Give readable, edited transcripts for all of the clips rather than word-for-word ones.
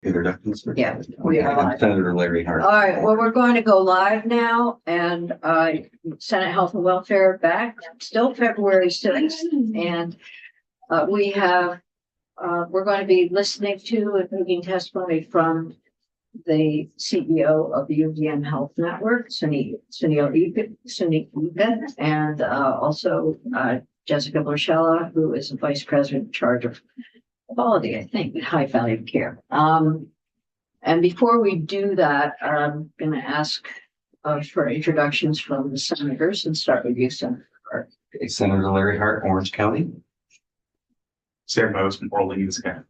Introductions. Yeah, we are live. Senator Larry Hart. All right, well, we're going to go live now, and Senate Health and Welfare back, still February 6th, and we have, we're going to be listening to and taking testimony from the CEO of the UVM Health Network, Sunil Egan, and also Jessica Borchella, who is the Vice President in charge of quality, I think, and high value care. And before we do that, I'm going to ask for introductions from the senators and start with you, Senator Hart. Okay, Senator Larry Hart, Orange County. Sarah Mose from Orleans County.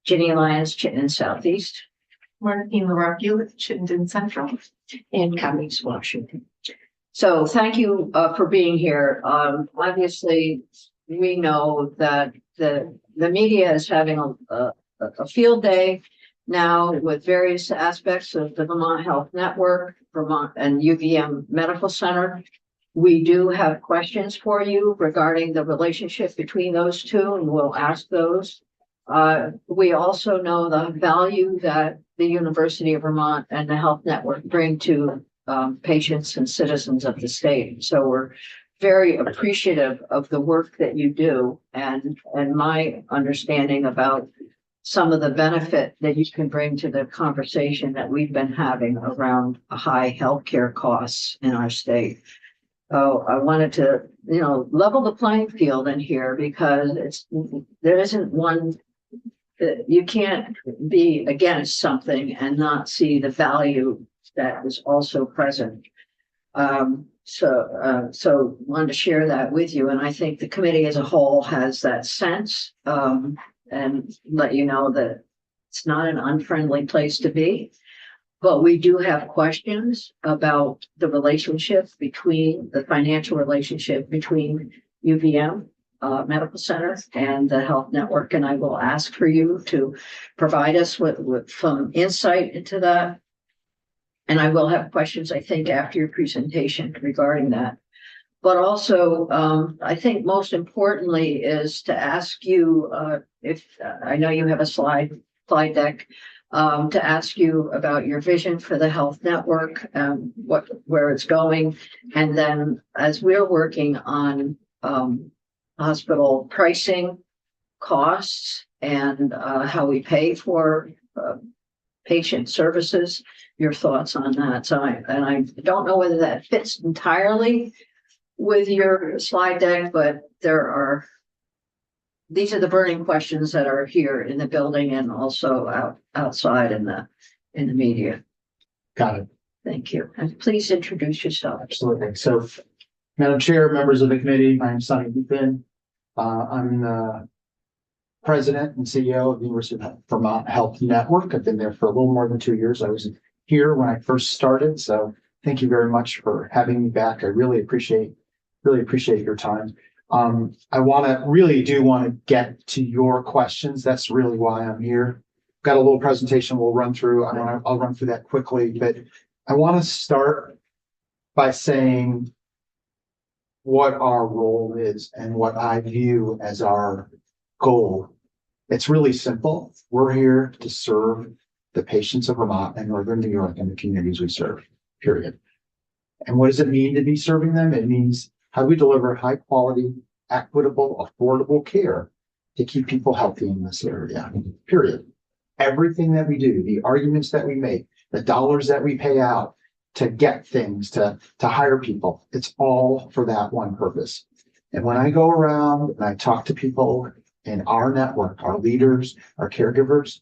Ginny Lyons, Chittenden Southeast. Martine LaRocchio with Chittenden Central. And Cummings, Washington. So thank you for being here. Obviously, we know that the media is having a field day now with various aspects of the Vermont Health Network, Vermont and UVM Medical Center. We do have questions for you regarding the relationship between those two, and we'll ask those. We also know the value that the University of Vermont and the Health Network bring to patients and citizens of the state. So we're very appreciative of the work that you do, and my understanding about some of the benefit that you can bring to the conversation that we've been having around high healthcare costs in our state. So I wanted to, level the playing field in here, because there isn't one. You can't be against something and not see the value that is also present. So wanted to share that with you. And I think the committee as a whole has that sense, and let you know that it's not an unfriendly place to be. But we do have questions about the relationship between the financial relationship between UVM Medical Center and the Health Network. And I will ask for you to provide us with some insight into that. And I will have questions, I think, after your presentation regarding that. But also, I think most importantly is to ask you, if I know you have a slide deck, to ask you about your vision for the health network, where it's going. And then as we're working on hospital pricing, costs, and how we pay for patient services, your thoughts on that. So I don't know whether that fits entirely with your slide deck, but these are the burning questions that are here in the building and also outside in the media. Got it. Thank you. And please introduce yourself. Absolutely. So, Madam Chair, members of the committee, my name is Sunil Egan. I'm the president and CEO of the University of Vermont Health Network. I've been there for a little more than 2 years. I was here when I first started. So thank you very much for having me back. I really appreciate your time. I really do want to get to your questions. That's really why I'm here. Got a little presentation we'll run through. I'll run through that quickly, but I want to start by saying what our role is and what I view as our goal. It's really simple. We're here to serve the patients of Vermont and Northern New York and the communities we serve, period. And what does it mean to be serving them? It means how do we deliver high quality, equitable, affordable care to keep people healthy in this area, period. Everything that we do, the arguments that we make, the dollars that we pay out to get things, to hire people, it's all for that one purpose. And when I go around and I talk to people in our network, our leaders, our caregivers,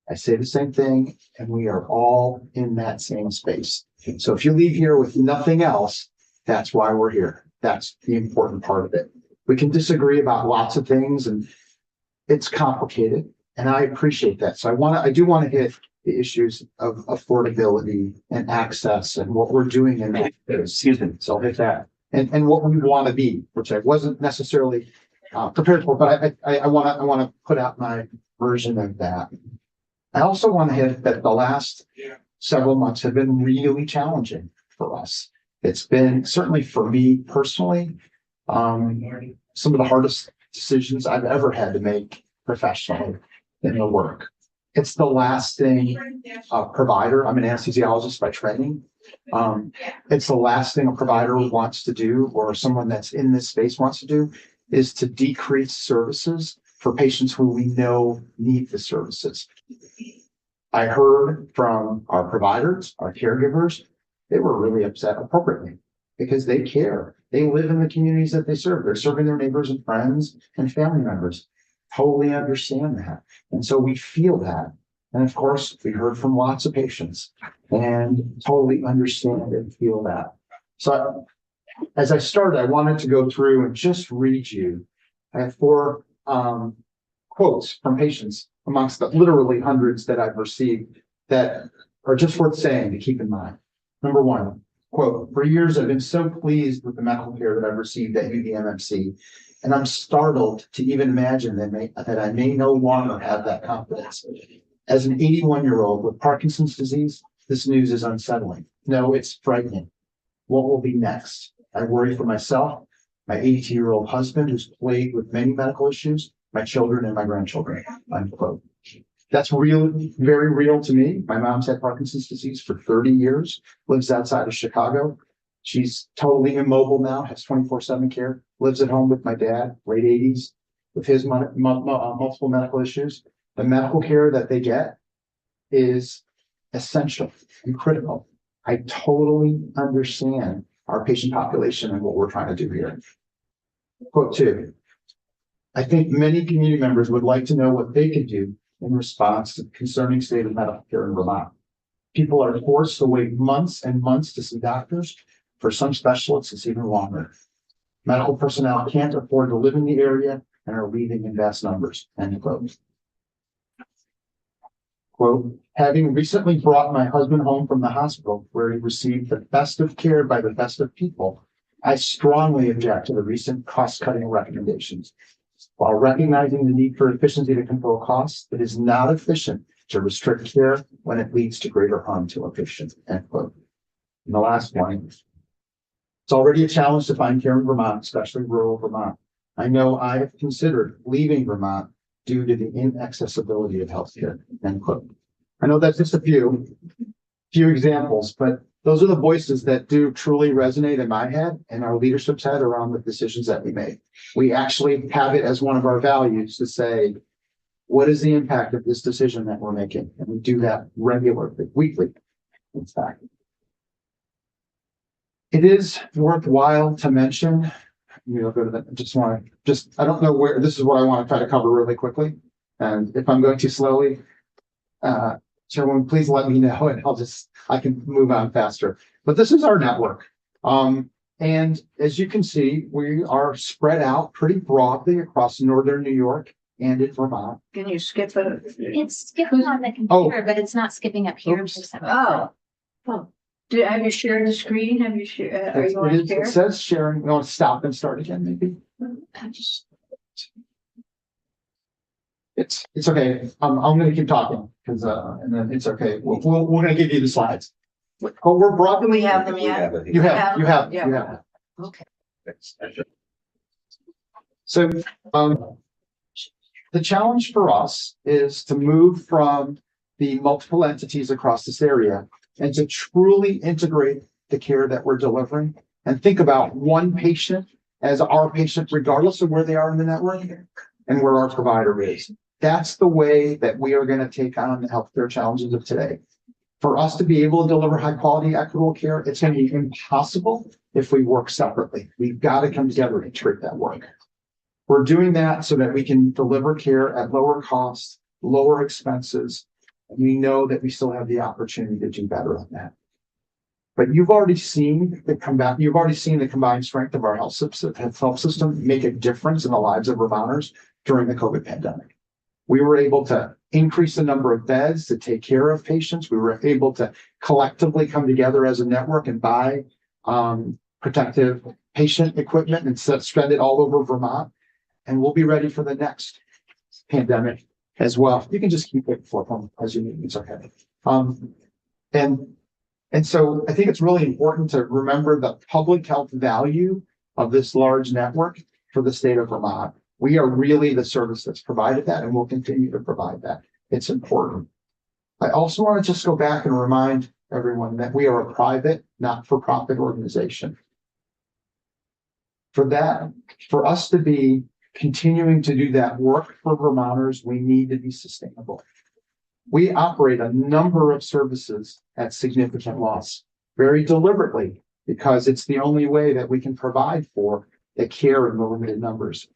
I say the same thing, and we are all in that same space. So if you leave here with nothing else, that's why we're here. That's the important part of it. We can disagree about lots of things, and it's complicated, and I appreciate that. So I do want to hit the issues of affordability and access and what we're doing in that. Excuse me. So I'll hit that and what we want to be, which I wasn't necessarily prepared for, but I want to put out my version of that. I also want to hit that the last several months have been really challenging for us. It's been, certainly for me personally, some of the hardest decisions I've ever had to make professionally in the work. It's the last thing a provider, I'm an anesthesiologist by training. It's the last thing a provider wants to do, or someone that's in this space wants to do, is to decrease services for patients who we know need the services. I heard from our providers, our caregivers, they were really upset appropriately because they care. They live in the communities that they serve. They're serving their neighbors and friends and family members. Totally understand that. And so we feel that. And of course, we heard from lots of patients and totally understand and feel that. So as I started, I wanted to go through and just read you. I have 4 quotes from patients amongst the literally hundreds that I've received that are just worth saying to keep in mind. Number 1, quote, "For years, I've been so pleased with the medical care that I've received at UDMMC, and I'm startled to even imagine that I may no longer have that confidence. As an 81-year-old with Parkinson's disease, this news is unsettling. No, it's frightening. What will be next? I worry for myself, my 82-year-old husband who's plagued with many medical issues, my children and my grandchildren," unquote. That's really very real to me. My mom's had Parkinson's disease for 30 years, lives outside of Chicago. She's totally immobile now, has 24/7 care, lives at home with my dad, late 80s, with his multiple medical issues. The medical care that they get is essential and critical. I totally understand our patient population and what we're trying to do here. Quote 2, "I think many community members would like to know what they can do in response to the concerning state of medical care in Vermont. People are forced to wait months and months to see doctors. For some specialists, it's even longer. Medical personnel can't afford to live in the area and are leaving in vast numbers," end quote. Quote, "Having recently brought my husband home from the hospital where he received the best of care by the best of people, I strongly object to the recent cost-cutting recommendations. While recognizing the need for efficiency to control costs, it is not efficient to restrict care when it leads to greater harm to a patient," end quote. And the last one, "It's already a challenge to find care in Vermont, especially rural Vermont. I know I have considered leaving Vermont due to the inaccessibility of healthcare," end quote. I know that's just a few examples, but those are the voices that do truly resonate in my head and our leadership's head around the decisions that we make. We actually have it as one of our values to say, what is the impact of this decision that we're making? And we do that regularly, weekly, in fact. It is worthwhile to mention, go to the, I don't know where, this is what I want to try to cover really quickly. And if I'm going too slowly, Chairwoman, please let me know and I can move on faster. But this is our network. And as you can see, we are spread out pretty broadly across northern New York and in Vermont. Can you skip it? It's skipping on the computer, but it's not skipping up here. Oops. Oh. Have you shared the screen? Have you shared? Are you on It share? says sharing. You want to stop and start again, maybe? It's okay. I'm going to keep talking because and then it's okay. We're going to give you the slides. Oh, we're broad. Do we have them We yet? have it. You have. Yeah. Okay. So, the challenge for us is to move from the multiple entities across this area and to truly integrate the care that we're delivering and think about one patient as our patient, regardless of where they are in the network and where our provider is. That's the way that we are going to take on the healthcare challenges of today. For us to be able to deliver high quality, equitable care, it's going to be impossible if we work separately. We've got to come together to integrate that work. We're doing that so that we can deliver care at lower costs, lower expenses. And we know that we still have the opportunity to do better on that. But you've already seen the combined strength of our health system make a difference in the lives of Vermonters during the COVID pandemic. We were able to increase the number of beds to take care of patients. We were able to collectively come together as a network and buy protective patient equipment and spend it all over Vermont. And we'll be ready for the next pandemic as well. You can just keep it for as you need. It's okay. And so I think it's really important to remember the public health value of this large network for the state of Vermont. We are really the service that's provided that, and we'll continue to provide that. It's important. I also want to just go back and remind everyone that we are a private, not-for-profit organization. For us to be continuing to do that work for Vermonters, we need to be sustainable. We operate a number of services at significant loss, very deliberately, because it's the only way that we can provide for the care in the limited numbers.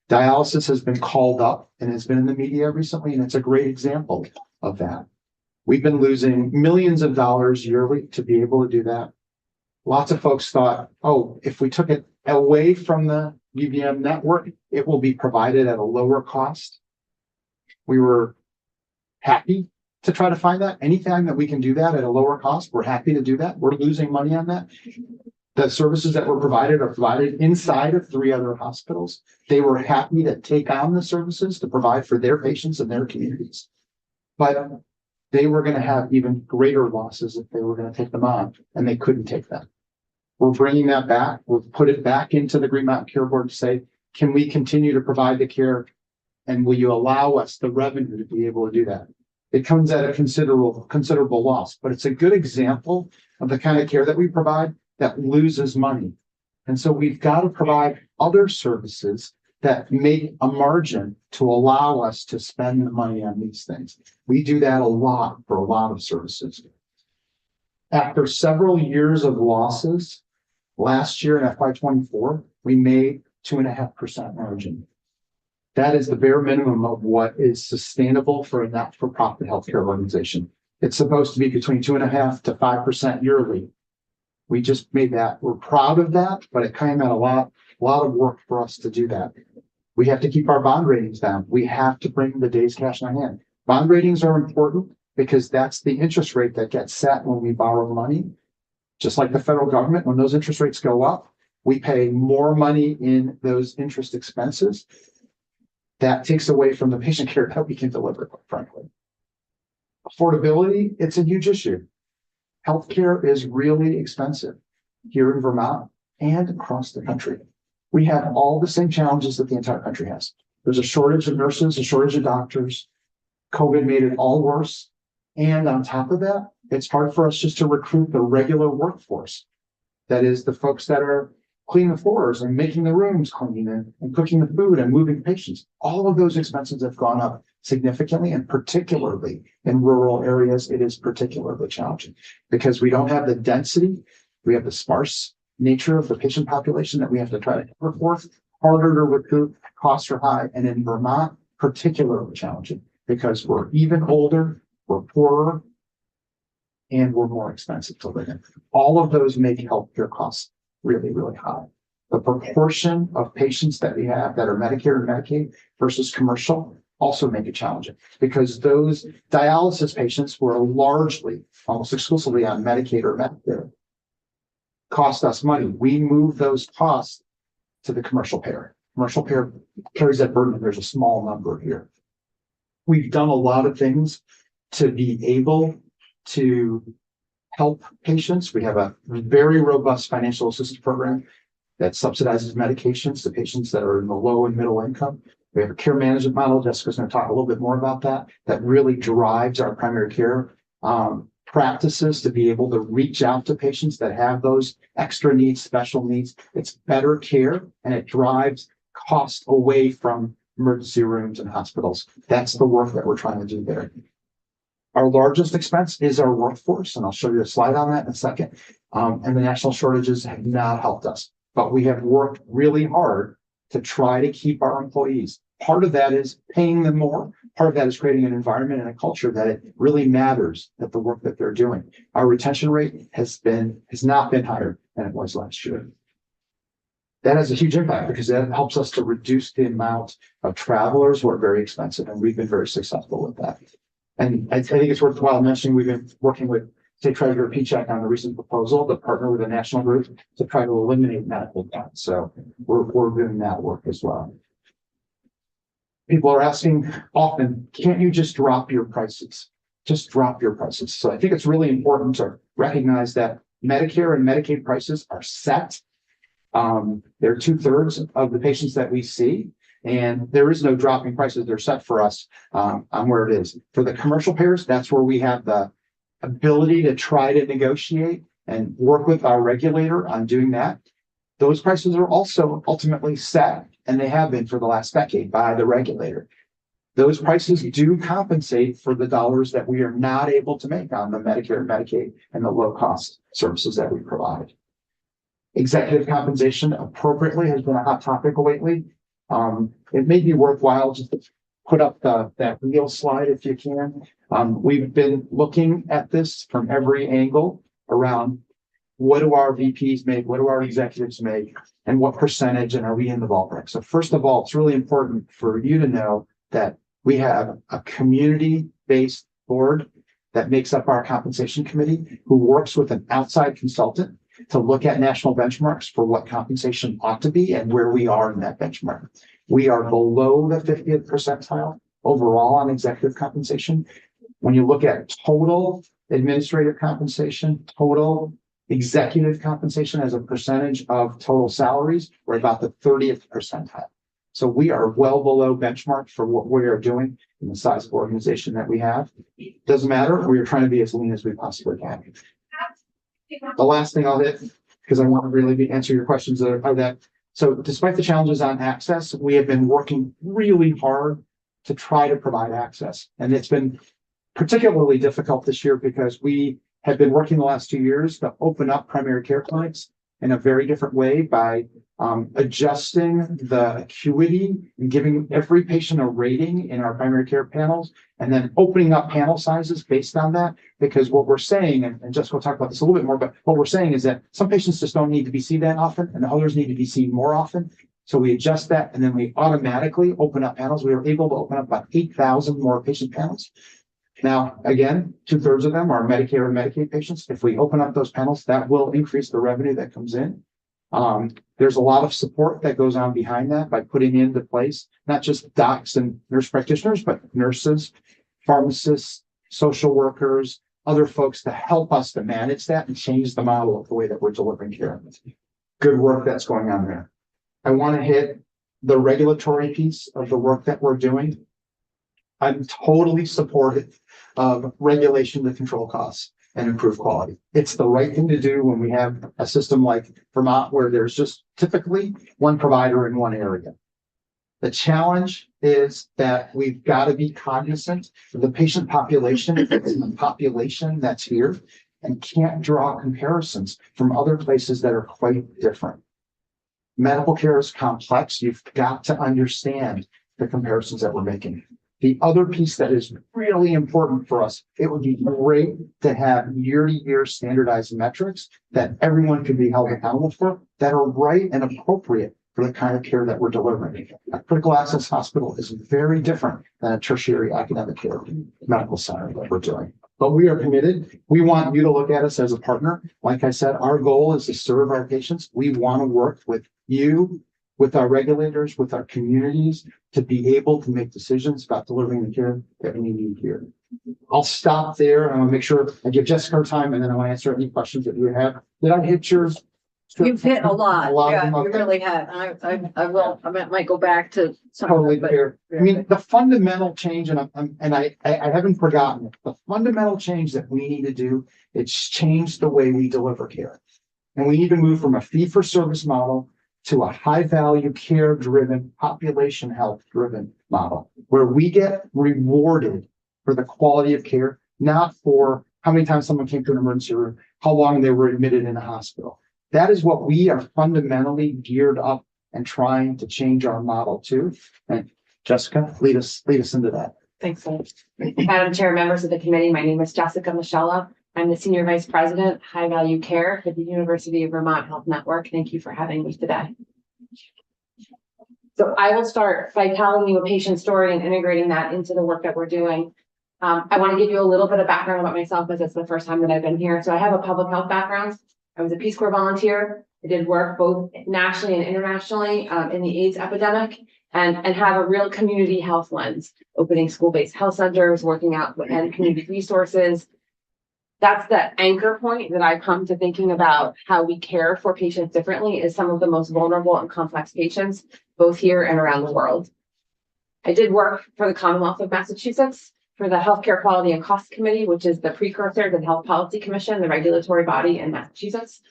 Dialysis has been called up and has been in the media recently, and it's a great example of that. We've been losing millions of dollars yearly to be able to do that. Lots of folks thought, oh, if we took it away from the UVM network, it will be provided at a lower cost. We were happy to try to find that. Anytime that we can do that at a lower cost, we're happy to do that. We're losing money on that. The services that were provided are provided inside of 3 other hospitals. They were happy to take on the services to provide for their patients and their communities. But they were going to have even greater losses if they were going to take them on, and they couldn't take that. We're bringing that back. We'll put it back into the Green Mountain Care Board to say, can we continue to provide the care, and will you allow us the revenue to be able to do that? It comes at a considerable loss, but it's a good example of the kind of care that we provide that loses money. And so we've got to provide other services that make a margin to allow us to spend the money on these things. We do that a lot for a lot of services. After several years of losses, last year in FY24, we made 2.5% margin. That is the bare minimum of what is sustainable for a not-for-profit healthcare organization. It's supposed to be between 2.5% to 5% yearly. We just made that. We're proud of that, but it came at a lot of work for us to do that. We have to keep our bond ratings down. We have to bring the days cash on hand. Bond ratings are important because that's the interest rate that gets set when we borrow money. Just like the federal government, when those interest rates go up, we pay more money in those interest expenses. That takes away from the patient care that we can deliver, quite frankly. Affordability, it's a huge issue. Healthcare is really expensive here in Vermont and across the country. We have all the same challenges that the entire country has. There's a shortage of nurses, a shortage of doctors. COVID made it all worse. And on top of that, it's hard for us just to recruit the regular workforce. That is the folks that are cleaning the floors and making the rooms clean and cooking the food and moving patients. All of those expenses have gone up significantly, and particularly in rural areas, it is particularly challenging because we don't have the density. We have the sparse nature of the patient population that we have to try to cover for. Harder to recruit, costs are high, and in Vermont, particularly challenging because we're even older, we're poorer, and we're more expensive to live in. All of those make healthcare costs really, really high. The proportion of patients that we have that are Medicare and Medicaid versus commercial also make it challenging because those dialysis patients who are largely, almost exclusively on Medicaid or Medicare cost us money. We move those costs to the commercial payer. Commercial payer carries that burden, and there's a small number here. We've done a lot of things to be able to help patients. We have a very robust financial assistance program that subsidizes medications to patients that are in the low and middle income. We have a care management model. Jessica's going to talk a little bit more about that. That really drives our primary care practices to be able to reach out to patients that have those extra needs, special needs. It's better care, and it drives cost away from emergency rooms and hospitals. That's the work that we're trying to do there. Our largest expense is our workforce, and I'll show you a slide on that in a second. And the national shortages have not helped us, but we have worked really hard to try to keep our employees. Part of that is paying them more. Part of that is creating an environment and a culture that it really matters that the work that they're doing. Our retention rate has not been higher than it was last year. That has a huge impact because that helps us to reduce the amount of travelers who are very expensive, and we've been very successful with that. And I think it's worthwhile mentioning we've been working with State Treasurer Pichak on a recent proposal to partner with a national group to try to eliminate medical debt. So we're doing that work as well. People are asking often, can't you just drop your prices? Just drop your prices. So I think it's really important to recognize that Medicare and Medicaid prices are set. They're 2/3 of the patients that we see. And there is no drop in prices. They're set for us on where it is. For the commercial payers, that's where we have the ability to try to negotiate and work with our regulator on doing that. Those prices are also ultimately set, and they have been for the last decade by the regulator. Those prices do compensate for the dollars that we are not able to make on the Medicare and Medicaid and the low cost services that we provide. Executive compensation appropriately has been a hot topic lately. It may be worthwhile just to put up that wheel slide if you can. We've been looking at this from every angle around what do our VPs make, what do our executives make, and what percentage, and are we in the ballpark? So first of all, it's really important for you to know that we have a community-based board that makes up our compensation committee who works with an outside consultant to look at national benchmarks for what compensation ought to be and where we are in that benchmark. We are below the 50th percentile overall on executive compensation. When you look at total administrative compensation, total executive compensation as a percentage of total salaries, we're about the 30th percentile. So we are well below benchmark for what we are doing in the size of organization that we have. Doesn't matter. We are trying to be as lean as we possibly can. The last thing I'll hit, because I want to really answer your questions are that, so despite the challenges on access, we have been working really hard to try to provide access. And it's been particularly difficult this year because we have been working the last 2 years to open up primary care clinics in a very different way by adjusting the acuity and giving every patient a rating in our primary care panels, and then opening up panel sizes based on that. Because what we're saying, and Jessica will talk about this a little bit more, but what we're saying is that some patients just don't need to be seen that often, and others need to be seen more often. So we adjust that, and then we automatically open up panels. We were able to open up about 8,000 more patient panels. Now, again, 2/3 of them are Medicare and Medicaid patients. If we open up those panels, that will increase the revenue that comes in. There's a lot of support that goes on behind that by putting into place, not just docs and nurse practitioners, but nurses, pharmacists, social workers, other folks to help us to manage that and change the model of the way that we're delivering care. Good work that's going on there. I want to hit the regulatory piece of the work that we're doing. I'm totally supportive of regulation to control costs and improve quality. It's the right thing to do when we have a system like Vermont where there's just typically one provider in one area. The challenge is that we've got to be cognizant of the patient population, the population that's here, and can't draw comparisons from other places that are quite different. Medical care is complex. You've got to understand the comparisons that we're making. The other piece that is really important for us, it would be great to have year-to-year standardized metrics that everyone can be held accountable for that are right and appropriate for the kind of care that we're delivering. A critical access hospital is very different than a tertiary academic care medical center that we're doing. But we are committed. We want you to look at us as a partner. Like I said, our goal is to serve our patients. We want to work with you, with our regulators, with our communities, to be able to make decisions about delivering the care that we need here. I'll stop there. I want to make sure I give Jessica her time, and then I want to answer any questions that you have. Did I hit yours? You've hit a lot. of Yeah, them, you okay. really have. I might go back to some. Totally but- fair. I mean, the fundamental change, and I haven't forgotten it, the fundamental change that we need to do, it's change the way we deliver care. And we need to move from a fee-for-service model to a high-value, care-driven, population health-driven model, where we get rewarded for the quality of care, not for how many times someone came to an emergency room, how long they were admitted in a hospital. That is what we are fundamentally geared up and trying to change our model to. And Jessica, lead us into that. Thanks, Ed. Madam Chair, members of the committee, my name is Jessica Michella. I'm the Senior Vice President, High Value Care at the University of Vermont Health Network. Thank you for having me today. So I will start by telling you a patient story and integrating that into the work that we're doing. I want to give you a little bit of background about myself because it's the first time that I've been here. So I have a public health background. I was a Peace Corps volunteer. I did work both nationally and internationally in the AIDS epidemic, and have a real community health lens, opening school-based health centers, working out and community resources. that's the anchor point that I come to thinking about how we care for patients differently is some of the most vulnerable and complex patients, both here and around the world. I did work for the Commonwealth of Massachusetts for the Healthcare Quality and Cost Committee, which is the precursor to the Health Policy Commission, the regulatory body in Massachusetts.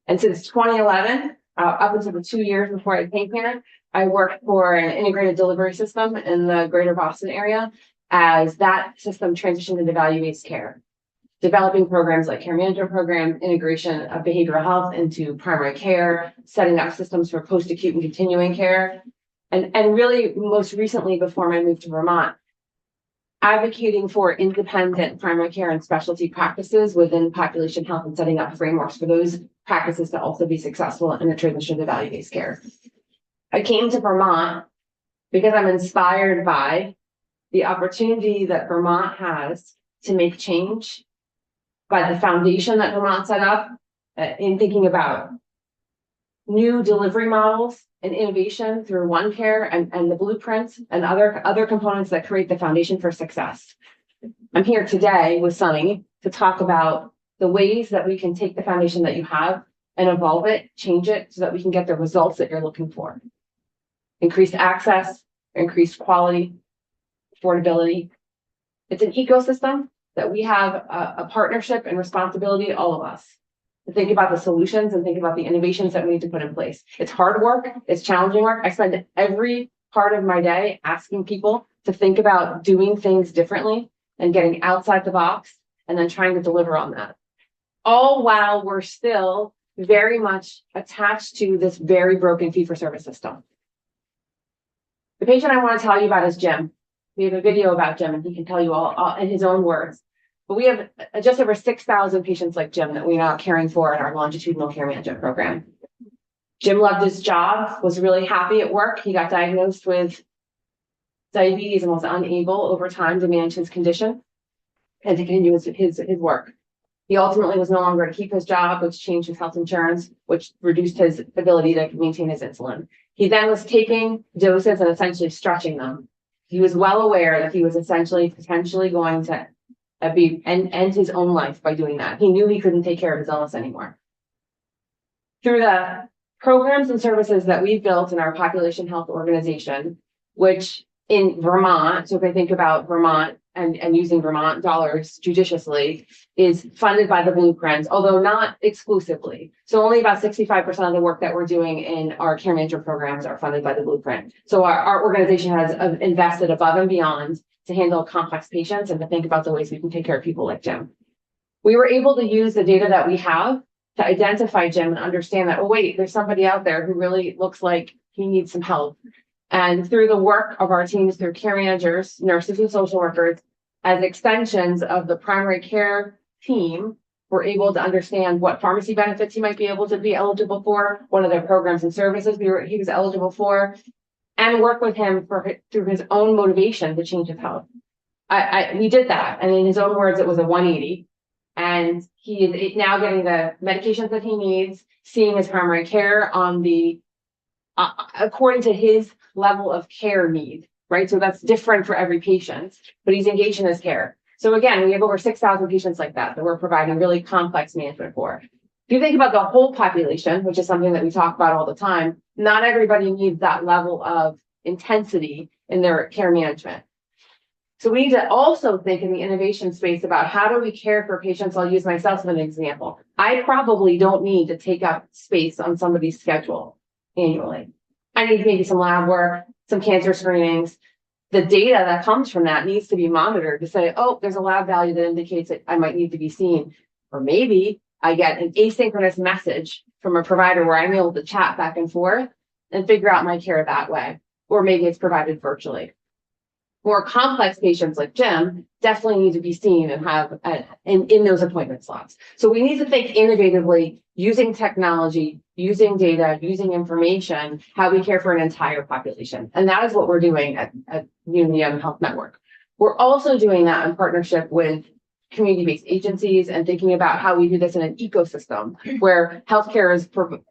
And since 2011, up until the 2 years before I came here, I worked for an integrated delivery system in the greater Boston area as that system transitioned into value-based care, developing programs like care management program, integration of behavioral health into primary care, setting up systems for post-acute and continuing care. And really most recently before my move to Vermont, advocating for independent primary care and specialty practices within population health and setting up frameworks for those practices to also be successful in the transition to value-based care. I came to Vermont because I'm inspired by the opportunity that Vermont has to make change by the foundation that Vermont set up in thinking about new delivery models and innovation through OneCare and the blueprints and other components that create the foundation for success. I'm here today with Sunny to talk about the ways that we can take the foundation that you have and evolve it, change it so that we can get the results that you're looking for. Increased access, increased quality, affordability. It's an ecosystem that we have a partnership and responsibility, all of us, to think about the solutions and think about the innovations that we need to put in place. It's hard work, it's challenging work. I spend every part of my day asking people to think about doing things differently and getting outside the box and then trying to deliver on that. All while we're still very much attached to this very broken fee-for-service system. The patient I want to tell you about is Jim. We have a video about Jim and he can tell you all in his own words. But we have just over 6,000 patients like Jim that we're now caring for in our longitudinal care management program. Jim loved his job, was really happy at work. He got diagnosed with diabetes and was unable over time to manage his condition and to continue his work. He ultimately was no longer to keep his job, which changed his health insurance, which reduced his ability to maintain his insulin. He then was taking doses and essentially stretching them. He was well aware that he was essentially potentially going to end his own life by doing that. He knew he couldn't take care of his illness anymore. Through the programs and services that we've built in our population health organization, which in Vermont, so if I think about Vermont and using Vermont dollars judiciously, is funded by the blueprints, although not exclusively. So only about 65% of the work that we're doing in our care management programs are funded by the blueprint. So our organization has invested above and beyond to handle complex patients and to think about the ways we can take care of people like Jim. We were able to use the data that we have to identify Jim and understand that, oh wait, there's somebody out there who really looks like he needs some help. And through the work of our teams, through care managers, nurses, and social workers, as extensions of the primary care team, we're able to understand what pharmacy benefits he might be able to be eligible for, what other programs and services he was eligible for, and work with him through his own motivation to change his health. We did that, and in his own words, it was a 180. And he is now getting the medications that he needs, seeing his primary care on the according to his level of care need, right? So that's different for every patient, but he's engaged in his care. So again, we have over 6,000 patients like that we're providing really complex management for. If you think about the whole population, which is something that we talk about all the time, not everybody needs that level of intensity in their care management. So we need to also think in the innovation space about how do we care for patients. I'll use myself as an example. I probably don't need to take up space on somebody's schedule annually. I need maybe some lab work, some cancer screenings. The data that comes from that needs to be monitored to say, oh, there's a lab value that indicates that I might need to be seen. Or maybe I get an asynchronous message from a provider where I'm able to chat back and forth and figure out my care that way. Or maybe it's provided virtually. More complex patients like Jim definitely need to be seen and have in those appointment slots. So we need to think innovatively, using technology, using data, using information, how we care for an entire population. And that is what we're doing at Unity Health Network. We're also doing that in partnership with community-based agencies and thinking about how we do this in an ecosystem where healthcare is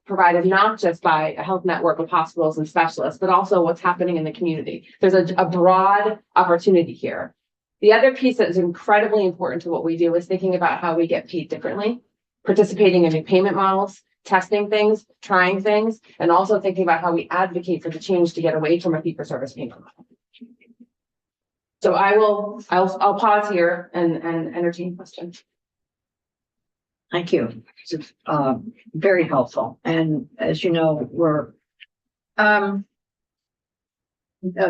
provided not just by a health network of hospitals and specialists, but also what's happening in the community. There's a broad opportunity here. The other piece that is incredibly important to what we do is thinking about how we get paid differently, participating in new payment models, testing things, trying things, and also thinking about how we advocate for the change to get away from a fee-for-service payment model. So I'll pause here and entertain questions. Thank you. It's, very helpful. And as you know,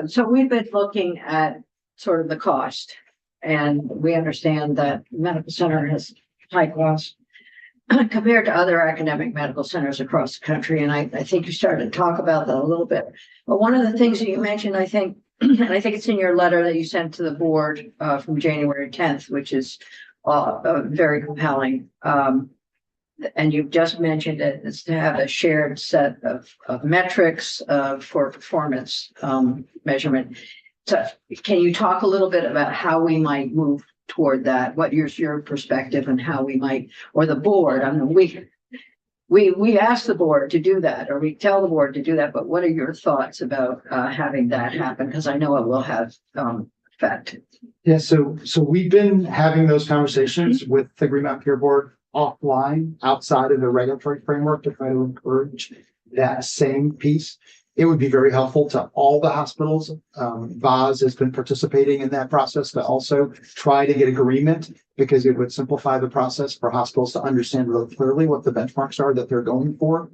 so we've been looking at sort of the cost, and we understand that medical center has high cost compared to other academic medical centers across the country. And I think you started to talk about that a little bit. But one of the things that you mentioned, I think, and I think it's in your letter that you sent to the board from January 10th, which is very compelling. And you've just mentioned it, is to have a shared set of metrics for performance measurement. So can you talk a little bit about how we might move toward that? What is your perspective and how we might, or the board? I mean, we ask the board to do that, or we tell the board to do that, but what are your thoughts about having that happen? Because I know it will have effect. Yeah, so we've been having those conversations with the Green Mountain Care Board offline, outside of the regulatory framework, to try to encourage that same piece. It would be very helpful to all the hospitals. VAS has been participating in that process to also try to get agreement, because it would simplify the process for hospitals to understand really clearly what the benchmarks are that they're going for.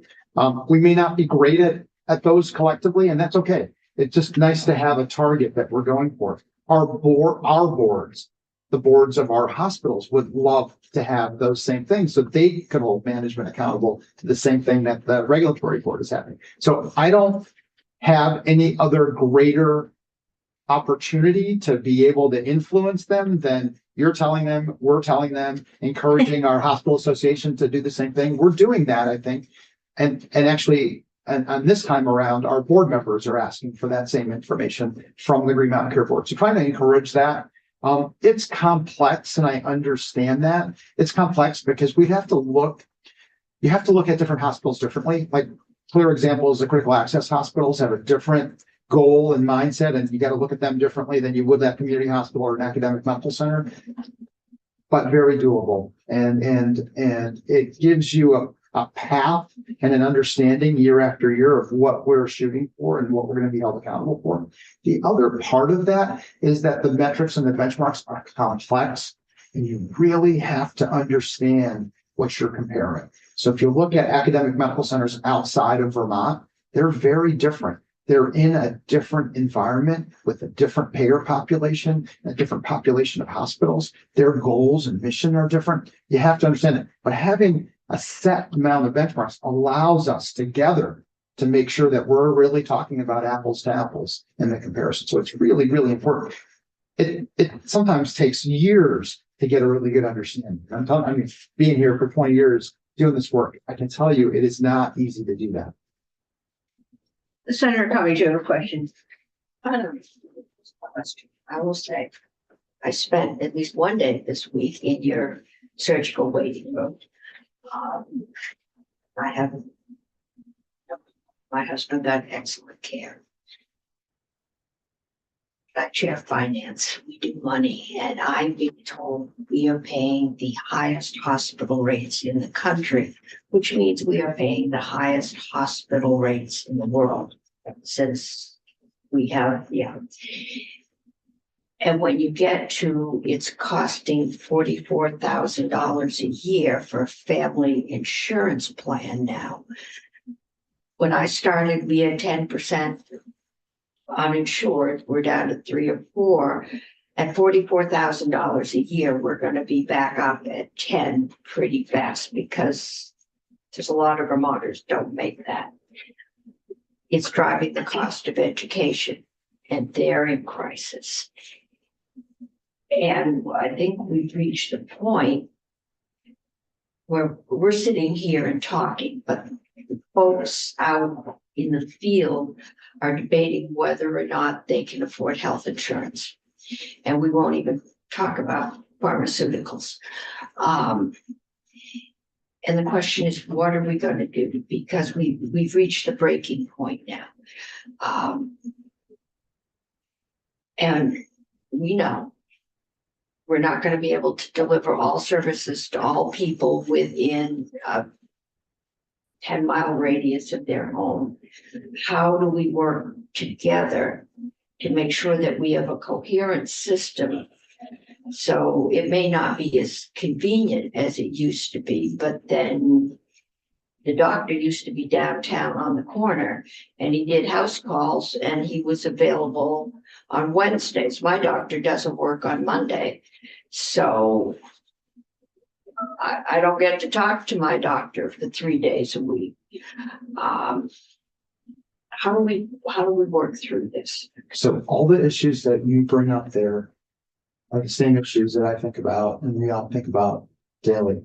We may not be great at those collectively, and that's okay. It's just nice to have a target that we're going for. Our boards, the boards of our hospitals, would love to have those same things, so they could hold management accountable to the same thing that the regulatory board is having. So I don't have any other greater opportunity to be able to influence them than you're telling them, we're telling them, encouraging our hospital association to do the same thing. We're doing that, I think. And actually, and this time around, our board members are asking for that same information from the Green Mountain Care Board. So trying to encourage that. It's complex, and I understand that. It's complex because you have to look at different hospitals differently. Like, clear examples, the critical access hospitals have a different goal and mindset, and you got to look at them differently than you would that community hospital or an academic medical center, but very doable. And it gives you a path and an understanding year after year of what we're shooting for and what we're going to be held accountable for. The other part of that is that the metrics and the benchmarks are complex, and you really have to understand what you're comparing. So if you look at academic medical centers outside of Vermont, they're very different. They're in a different environment with a different payer population, a different population of hospitals. Their goals and mission are different. You have to understand it. But having a set amount of benchmarks allows us together to make sure that we're really talking about apples to apples in the comparison. So it's really, really important. It sometimes takes years to get a really good understanding. I mean, being here for 20 years, doing this work, I can tell you it is not easy to do that. Senator Cummings, you have a question? I will say, I spent at least one day this week in your surgical waiting room. My husband got excellent care. I chair finance, we do money, and I'm being told we are paying the highest hospital rates in the country, which means we are paying the highest hospital rates in the world since we have, And when you get to it's costing $44,000 a year for a family insurance plan now. When I started, we had 10% uninsured. We're down to 3 or 4. At $44,000 a year, we're going to be back up at 10 pretty fast, because there's a lot of Vermonters don't make that. It's driving the cost of education, and they're in crisis. And I think we've reached the point where we're sitting here and talking, but the folks out in the field are debating whether or not they can afford health insurance. And we won't even talk about pharmaceuticals. And the question is, what are we going to do? Because we've reached the breaking point now. And we know we're not going to be able to deliver all services to all people within a 10-mile radius of their home. How do we work together to make sure that we have a coherent system? So it may not be as convenient as it used to be, but then the doctor used to be downtown on the corner and he did house calls and he was available on Wednesdays. My doctor doesn't work on Monday. So I don't get to talk to my doctor for 3 days a week. How do we work through this? So all the issues that you bring up there are the same issues that I think about and we all think about daily.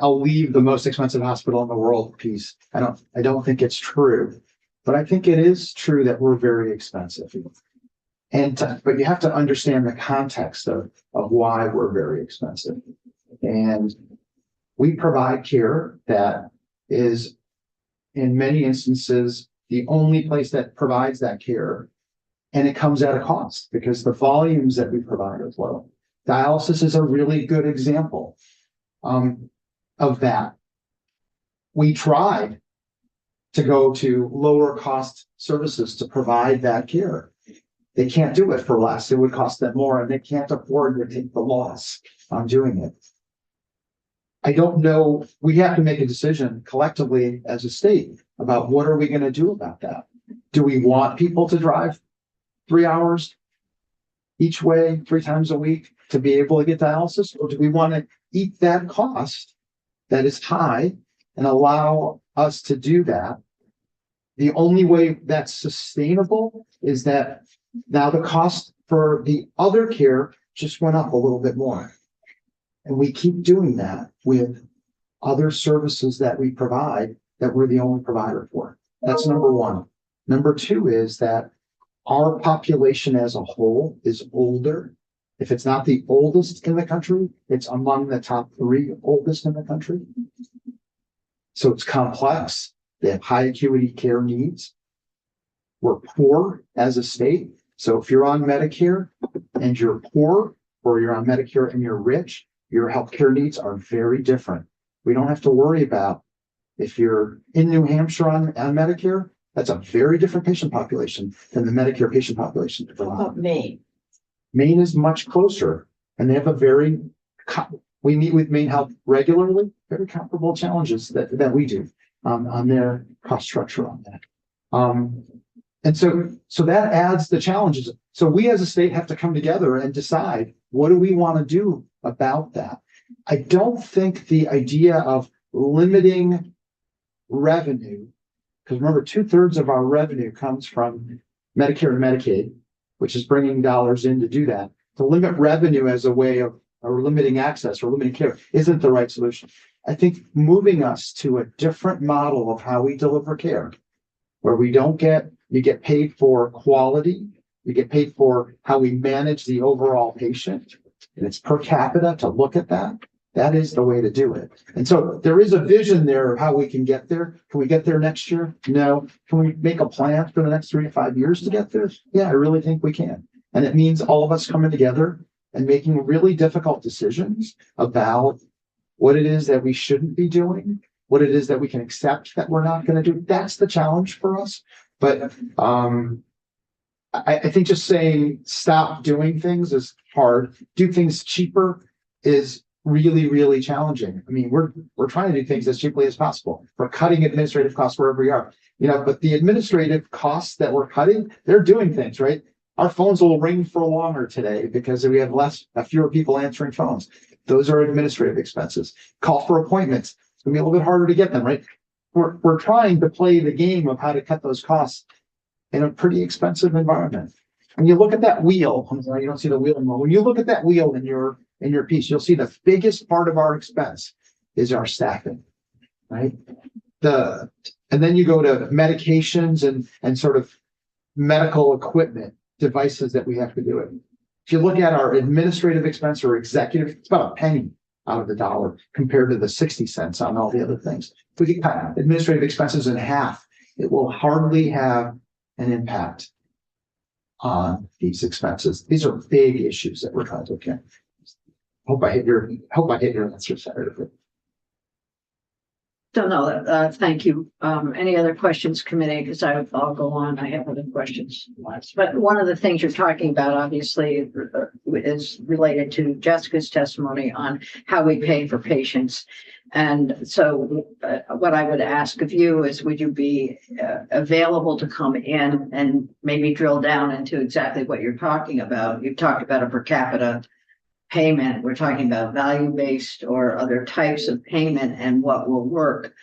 I'll leave the most expensive hospital in the world piece. I don't think it's true, but I think it is true that we're very expensive. But you have to understand the context of why we're very expensive. And we provide care that is, in many instances, the only place that provides that care. And it comes at a cost because the volumes that we provide are low. Dialysis is a really good example of that. We tried to go to lower cost services to provide that care. They can't do it for less. It would cost them more and they can't afford to take the loss on doing it. I don't know. We have to make a decision collectively as a state about what are we going to do about that? Do we want people to drive 3 hours each way, 3 times a week to be able to get dialysis? Or do we want to eat that cost that is high and allow us to do that? The only way that's sustainable is that now the cost for the other care just went up a little bit more. And we keep doing that with other services that we provide that we're the only provider for. That's number one. Number two is that our population as a whole is older. If it's not the oldest in the country, it's among the top 3 oldest in the country. So it's complex. They have high acuity care needs. We're poor as a state. So if you're on Medicare and you're poor, or you're on Medicare and you're rich, your healthcare needs are very different. We don't have to worry about if you're in New Hampshire on Medicare, that's a very different patient population than the Medicare patient population. What about Maine? Maine is much closer and they have we meet with Maine Health regularly, very comparable challenges that we do on their cost structure on that. And so that adds the challenges. So we as a state have to come together and decide, what do we want to do about that? I don't think the idea of limiting revenue, because remember, 2/3 of our revenue comes from Medicare and Medicaid, which is bringing dollars in to do that. To limit revenue as a way of or limiting access or limiting care isn't the right solution. I think moving us to a different model of how we deliver care, where you get paid for quality, you get paid for how we manage the overall patient, and it's per capita to look at that. That is the way to do it. And so there is a vision there of how we can get there. Can we get there next year? No. Can we make a plan for the next 3 to 5 years to get there? Yeah, I really think we can. And it means all of us coming together and making really difficult decisions about what it is that we shouldn't be doing, what it is that we can accept that we're not going to do. That's the challenge for us. But I think just saying stop doing things is hard. Do things cheaper is really, really challenging. I mean, we're trying to do things as cheaply as possible. We're cutting administrative costs wherever we are, but the administrative costs that we're cutting, they're doing things, right? Our phones will ring for longer today because we have fewer people answering phones. Those are administrative expenses. Call for appointments. It's gonna be a little bit harder to get them, right? We're trying to play the game of how to cut those costs in a pretty expensive environment. When you look at that wheel, I'm sorry, you don't see the wheel anymore. When you look at that wheel in your piece, you'll see the biggest part of our expense is our staffing, right? And then you go to medications and sort of medical equipment devices that we have to do it. If you look at our administrative expense or executive, it's about a penny out of the dollar compared to the 60 cents on all the other things. If we can cut administrative expenses in half, it will hardly have an impact on these expenses. These are big issues that we're trying to look at. Hope I hit your answer, Senator. So no, thank you. Any other questions, committee? Because I'll go on. I have other questions. But one of the things you're talking about, obviously, is related to Jessica's testimony on how we pay for patients. And so what I would ask of you is, would you be available to come in and maybe drill down into exactly what you're talking about? You've talked about a per capita payment. We're talking about value-based or other types of payment and what will work.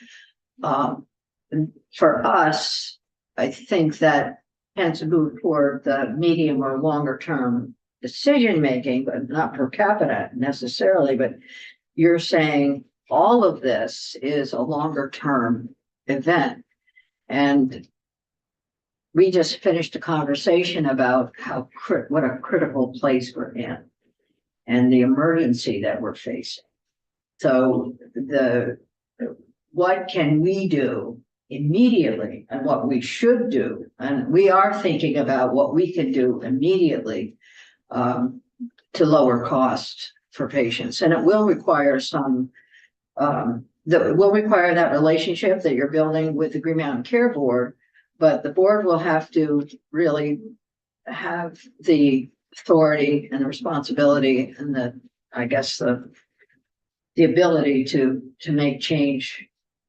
For us, I think that tends to move toward the medium or longer term decision-making, but not per capita necessarily. But you're saying all of this is a longer term event. And we just finished a conversation about what a critical place we're in and the emergency that we're facing. So what can we do immediately and what we should do? And we are thinking about what we can do immediately to lower costs for patients. And it will require that relationship that you're building with the Green Mountain Care Board, but the board will have to really have the authority and the responsibility and the ability to make change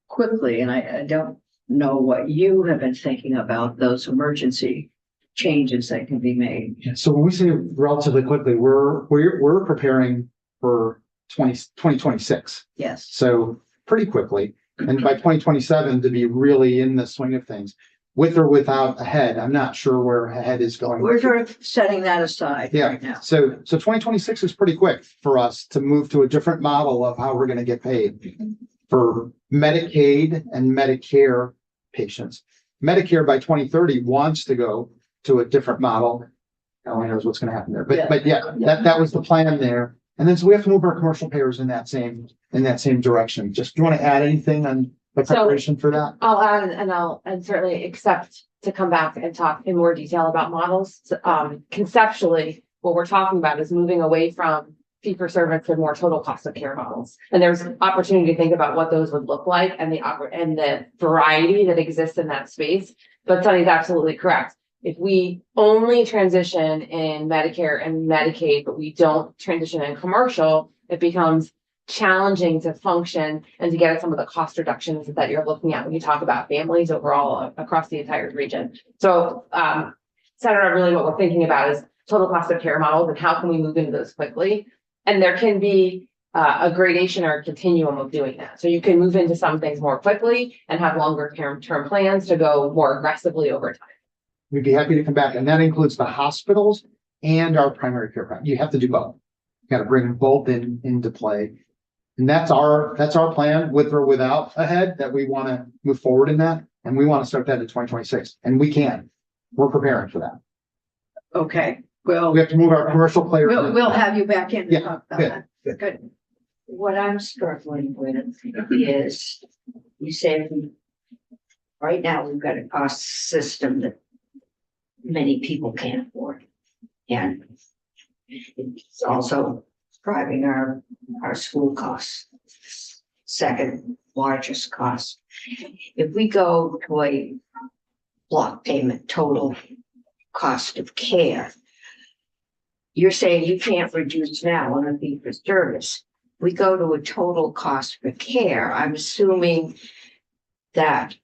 quickly. And I don't know what you have been thinking about those emergency changes that can be made. Yeah, so when we say relatively quickly, we're preparing for 2026. Yes. So pretty quickly. And by 2027 to be really in the swing of things. With or without a head, I'm not sure where a head is going. We're sort of setting that aside right now. So 2026 is pretty quick for us to move to a different model of how we're going to get paid for Medicaid and Medicare patients. Medicare by 2030 wants to go to a different model. No one knows what's going to happen there, but that was the plan there. And then so we have to move our commercial payers in that same direction. Just do you want to add anything on the preparation for that? I'll add, and I'll certainly accept to come back and talk in more detail about models. Conceptually, what we're talking about is moving away from fee for service to more total cost of care models. And there's opportunity to think about what those would look like and the variety that exists in that space. But Sunny's absolutely correct. If we only transition in Medicare and Medicaid, but we don't transition in commercial, it becomes challenging to function and to get at some of the cost reductions that you're looking at when you talk about families overall across the entire region. So, Senator, really what we're thinking about is total cost of care models and how can we move into those quickly. And there can be a gradation or a continuum of doing that. So you can move into some things more quickly and have longer term plans to go more aggressively over time. We'd be happy to come back. And that includes the hospitals and our primary care practice. You have to do both. You got to bring them both into play. And that's our plan, with or without a head, that we want to move forward in that. And we want to start that in 2026. And we can. We're preparing for that. Okay, well, We have to move our commercial players. we'll have you back in to Yeah, talk about good, that. good. Good. What I'm struggling with is, you say, right now, we've got a cost system that many people can't afford. And it's also driving our school costs, second largest cost. If we go to a block payment total cost of care, you're saying you can't reduce now on a fee for service. We go to a total cost for care. I'm assuming that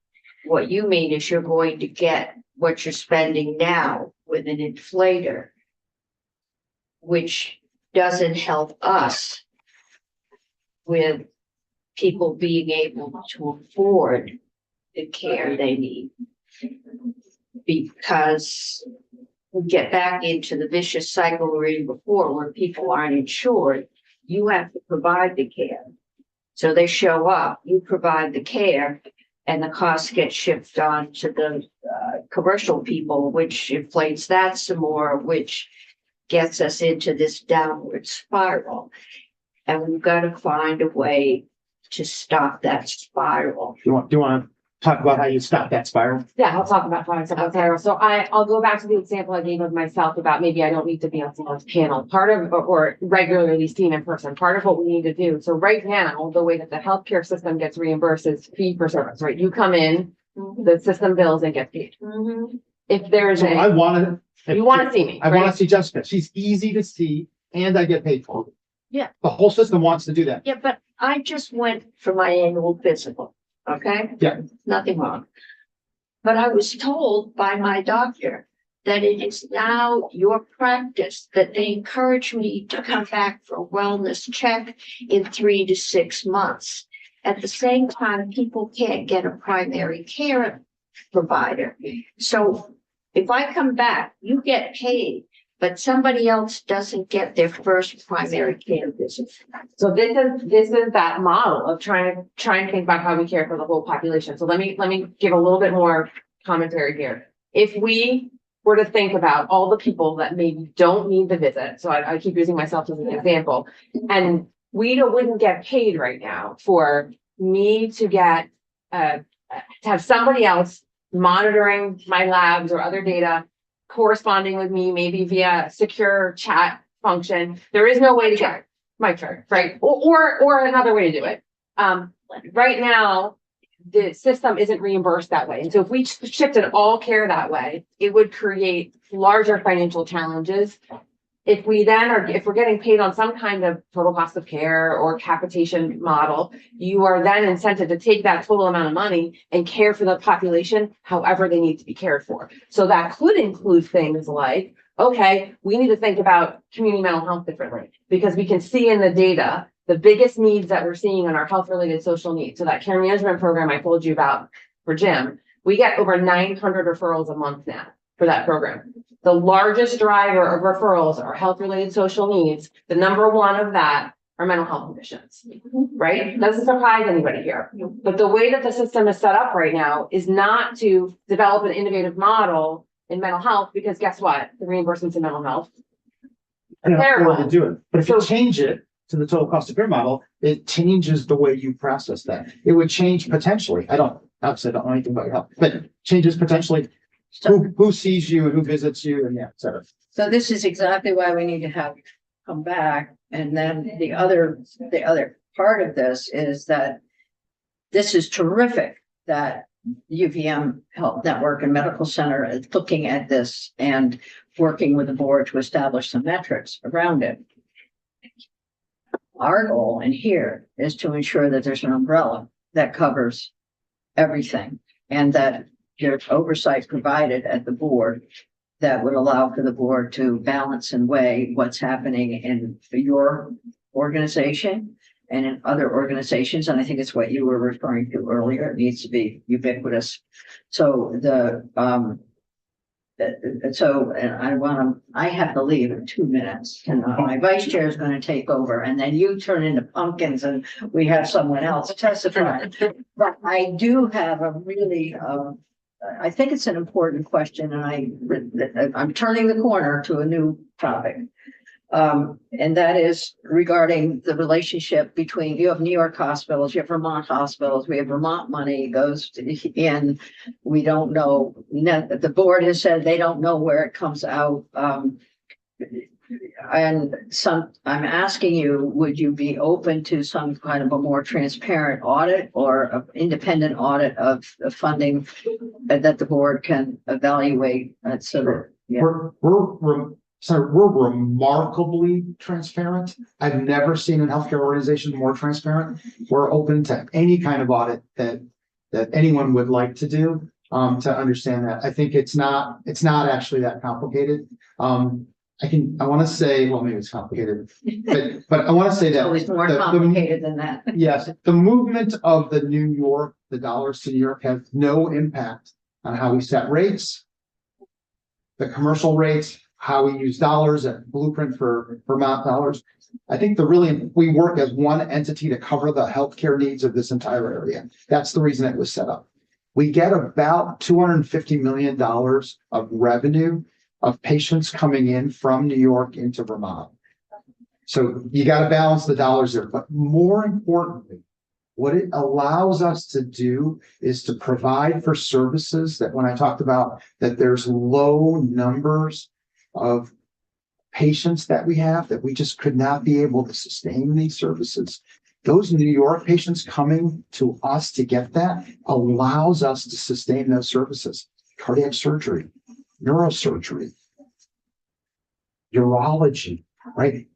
what you mean is you're going to get what you're spending now with an inflator, which doesn't help us with people being able to afford the care they need. Because we get back into the vicious cycle we were in before, where people aren't insured. You have to provide the care. So they show up, you provide the care, and the costs get shifted on to the commercial people, which inflates that some more, which gets us into this downward spiral. And we've got to find a way to stop that spiral. Do you want to talk about how you stop that spiral? Yeah, I'll talk about products about Sarah. So I'll go back to the example I gave of myself about maybe I don't need to be on someone's panel, part of, or regularly seen in person, part of what we need to do. So right now, the way that the healthcare system gets reimbursed is fee for service, right? You come in, the system bills and get paid. If there's So I a, wanna. you want to see me, I wanna right? see Jessica. She's easy to see and I get paid for it. Yeah. The whole system wants to do that. Yeah, but I just went for my annual physical, okay? Yeah. Nothing wrong. But I was told by my doctor that it is now your practice, that they encourage me to come back for a wellness check in 3 to 6 months. At the same time, people can't get a primary care provider. So if I come back, you get paid, but somebody else doesn't get their first primary care visit. So this is that model of trying to think about how we care for the whole population. So let me give a little bit more commentary here. If we were to think about all the people that maybe don't need the visit, so I keep using myself as an example, and wouldn't get paid right now for me to get to have somebody else monitoring my labs or other data, corresponding with me, maybe via secure chat function. There is no way to get my chart, right? Or another way to do it. Right now, the system isn't reimbursed that way. And so if we shifted all care that way, it would create larger financial challenges. If we're getting paid on some kind of total cost of care or capitation model, you are then incented to take that total amount of money and care for the population however they need to be cared for. So that could include things like, okay, we need to think about community mental health differently because we can see in the data the biggest needs that we're seeing on our health-related social needs. So that care management program I told you about for Jim, we get over 900 referrals a month now for that program. The largest driver of referrals are health-related social needs. The number one of that are mental health conditions, right? Doesn't surprise anybody here. But the way that the system is set up right now is not to develop an innovative model in mental health, because guess what? The reimbursements in mental health. And Terrible. afford to do it. But if you So- change it to the total cost of care model, it changes the way you process that. It would change potentially. Obviously I don't know anything about your health, but changes potentially who sees you and who visits you and yeah, et cetera. So this is exactly why we need to have come back. And then the other part of this is that this is terrific that UVM Health Network and Medical Center is looking at this and working with the board to establish some metrics around it. Our goal in here is to ensure that there's an umbrella that covers everything and that there's oversight provided at the board that would allow for the board to balance and weigh what's happening in your organization and in other organizations. And I think it's what you were referring to earlier. It needs to be ubiquitous. So I have to leave in 2 minutes and my vice chair is going to take over and then you turn into pumpkins and we have someone else testify. But I do have a really, I think it's an important question and I'm turning the corner to a new topic. And that is regarding the relationship between, you have New York hospitals, you have Vermont hospitals, we have Vermont money goes in. We don't know, the board has said they don't know where it comes out. And I'm asking you, would you be open to some kind of a more transparent audit or an independent audit of the funding that the board can evaluate? So, yeah. We're remarkably transparent. I've never seen a healthcare organization more transparent. We're open to any kind of audit that anyone would like to do to understand that. I think it's not actually that complicated. I want to say, well, maybe it's complicated, but I want to say It's that always more the- complicated than that. yes, the movement of the dollars to New York has no impact on how we set rates, the commercial rates, how we use dollars at Blueprint for Vermont dollars. I think we work as one entity to cover the healthcare needs of this entire area. That's the reason it was set up. We get about $250 million of revenue of patients coming in from New York into Vermont. So you got to balance the dollars there, but more importantly, What it allows us to do is to provide for services that when I talked about that there's low numbers of patients that we have, that we just could not be able to sustain these services. Those New York patients coming to us to get that allows us to sustain those services. Cardiac surgery, neurosurgery, urology, right?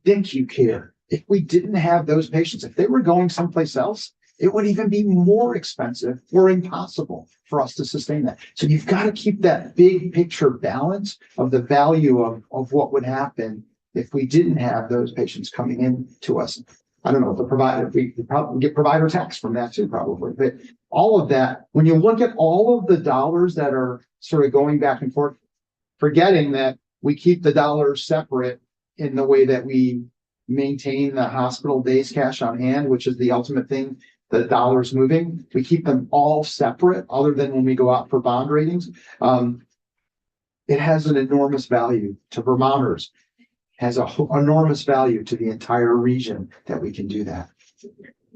NICU care. If we didn't have those patients, if they were going someplace else, it would even be more expensive or impossible for us to sustain that. So you've got to keep that big picture balance of the value of what would happen if we didn't have those patients coming in to us. I don't know if the provider, we probably get provider tax from that too, probably, but all of that, when you look at all of the dollars that are sort of going back and forth, forgetting that we keep the dollars separate in the way that we maintain the hospital days cash on hand, which is the ultimate thing, the dollars moving. We keep them all separate other than when we go out for bond ratings. It has an enormous value to Vermonters, has an enormous value to the entire region that we can do that.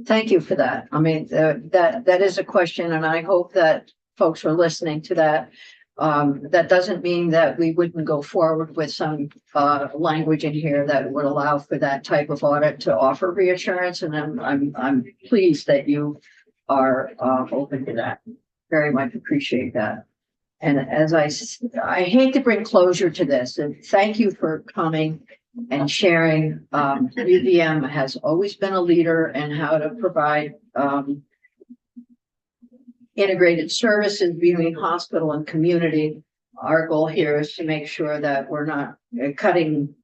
Thank you for that. I mean, that is a question, and I hope that folks are listening to that. That doesn't mean that we wouldn't go forward with some language in here that would allow for that type of audit to offer reassurance. And I'm pleased that you are open to that. Very much appreciate that. And as I hate to bring closure to this, and thank you for coming and sharing. UVM has always been a leader in how to provide integrated services between hospital and community. Our goal here is to make sure that we're not cutting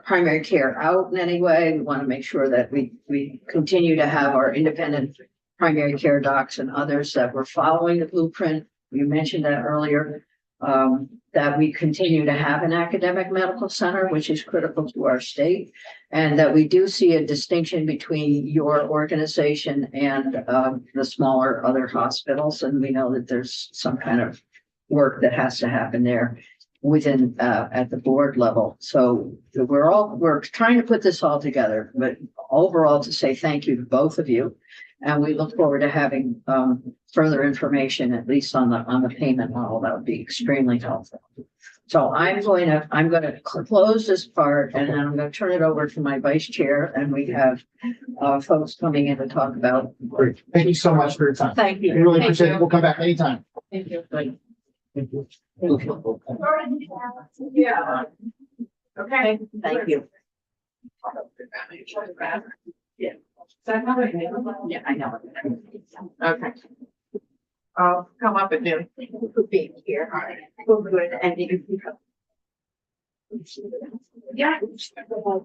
primary care out in any way. We want to make sure that we continue to have our independent primary care docs and others that we're following the blueprint. You mentioned that earlier, that we continue to have an academic medical center, which is critical to our state, and that we do see a distinction between your organization and the smaller other hospitals. And we know that there's some kind of work that has to happen there within at the board level. So we're trying to put this all together, but overall to say thank you to both of you. And we look forward to having further information, at least on the payment model. That would be extremely helpful. So I'm going to close this part, and then I'm going to turn it over to my vice chair, and we have folks coming in to talk about. Great. Thank you so much for your time. Thank We you. really Thank appreciate you. it. We'll come back anytime. Thank you. Thank you. Yeah. Okay. Thank you. Yeah, I know. Okay. I'll come up at noon. Being here. Good. And you can come. Yeah.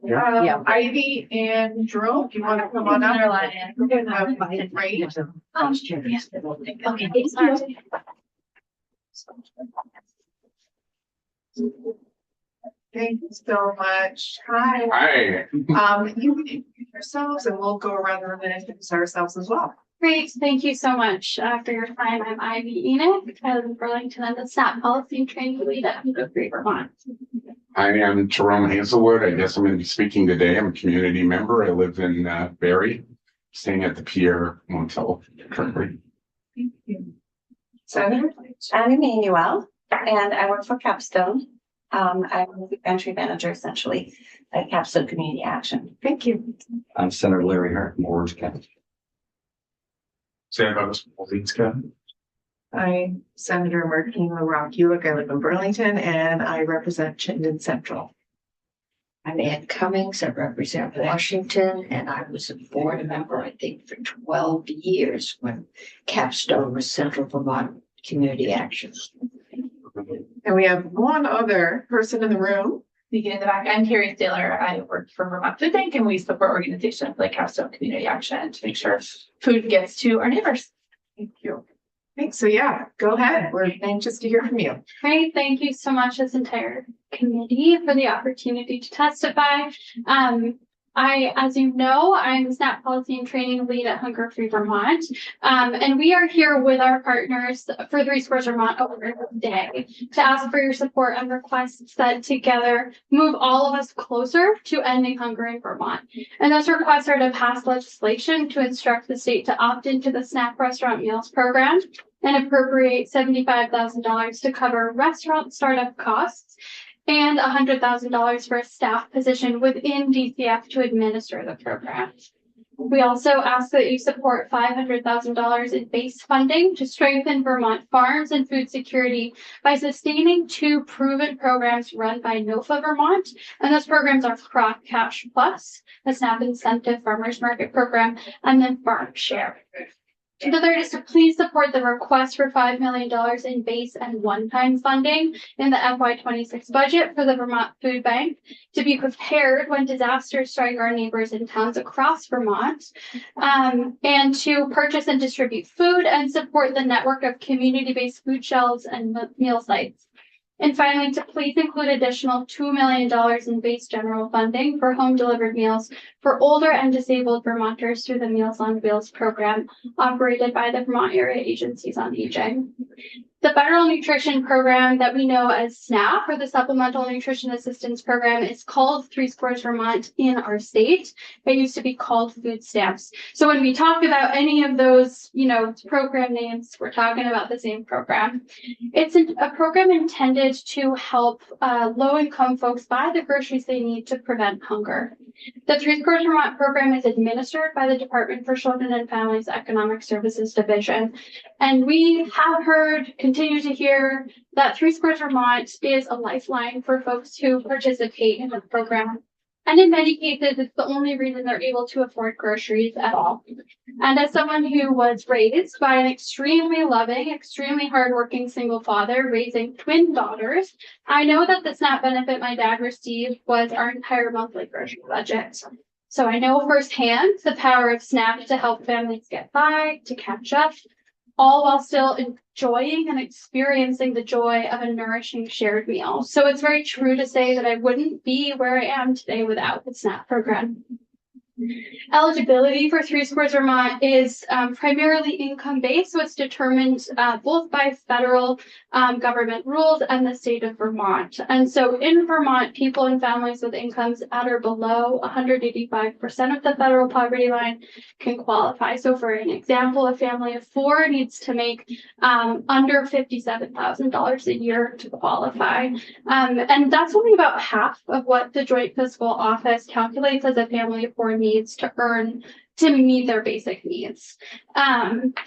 Yeah. Ivy and Drew, do you want to come on up? Right. Okay, sorry. Thank you so much. Hi. Hi. You can introduce yourselves and we'll go around the room and introduce ourselves as well. Great, thank you so much for your time. I'm Ivy Enoch of Burlington and the SNAP Policy and Training Lead at Great Vermont. I am Jerome Hazelwood. I guess I'm going to be speaking today. I'm a community member. I live in Barrie, staying at the Pierre Motel currently. Thank you. Senator? I'm Emmanuel, and I work for Capstone. I'm the entry manager essentially at Capstone Community Action. Thank you. I'm Senator Larry Hart from Orange County. Sam Bogus, Orleans County. I'm Senator Martine LaRock-Ulick. I live in Burlington and I represent Chittenden Central. I'm Ann Cummings. I represent Washington, and I was a board member, I think, for 12 years when Capstone was Central Vermont Community Action. And we have one other person in the room. Speaking in the back, I'm Carrie Taylor. I work for Vermont Food Bank, and we support organizations like Capstone Community Action to make sure food gets to our neighbors. Thank you. Thanks. So yeah, go ahead. We're anxious to hear from you. Great, thank you so much, this entire committee, for the opportunity to testify. As you know, I'm SNAP Policy and Training Lead at Hunger Free Vermont. And we are here with our partners for Three Squares Vermont Awareness Day to ask for your support and requests that together move all of us closer to ending hunger in Vermont. And those requests are to pass legislation to instruct the state to opt into the SNAP Restaurant Meals Program and appropriate $75,000 to cover restaurant startup costs and $100,000 for a staff position within DCF to administer the program. We also ask that you support $500,000 in base funding to strengthen Vermont farms and food security by sustaining 2 proven programs run by NOFA Vermont. And those programs are Crop Cash Plus, the SNAP Incentive Farmers Market Program, and then Farm Share. The third is to please support the request for $5 million in base and one-time funding in the FY26 budget for the Vermont Food Bank to be prepared when disasters strike our neighbors in towns across Vermont, and to purchase and distribute food and support the network of community-based food shelves and meal sites. And finally, to please include additional $2 million in base general funding for home delivered meals for older and disabled Vermonters through the Meals on Wheels program operated by the Vermont Area Agencies on Aging. The federal nutrition program that we know as SNAP, or the Supplemental Nutrition Assistance Program, is called Three Squares Vermont in our state. It used to be called Food Stamps. So when we talk about any of those, program names, we're talking about the same program. It's a program intended to help low-income folks buy the groceries they need to prevent hunger. The Three Squares Vermont program is administered by the Department for Children and Families Economic Services Division. And we have heard, continue to hear, that Three Squares Vermont is a lifeline for folks who participate in the program. And in many cases, it's the only reason they're able to afford groceries at all. And as someone who was raised by an extremely loving, extremely hardworking single father raising twin daughters, I know that the SNAP benefit my dad received was our entire monthly grocery budget. So I know firsthand the power of SNAP to help families get by, to catch up, all while still enjoying and experiencing the joy of a nourishing shared meal. So it's very true to say that I wouldn't be where I am today without the SNAP program. Eligibility for Three Squares Vermont is primarily income-based, so it's determined both by federal government rules and the state of Vermont. And so in Vermont, people and families with incomes at or below 185% of the federal poverty line can qualify. So for an example, a family of 4 needs to make under $57,000 a year to qualify. And that's only about half of what the Joint Fiscal Office calculates as a family of 4 needs to earn to meet their basic needs.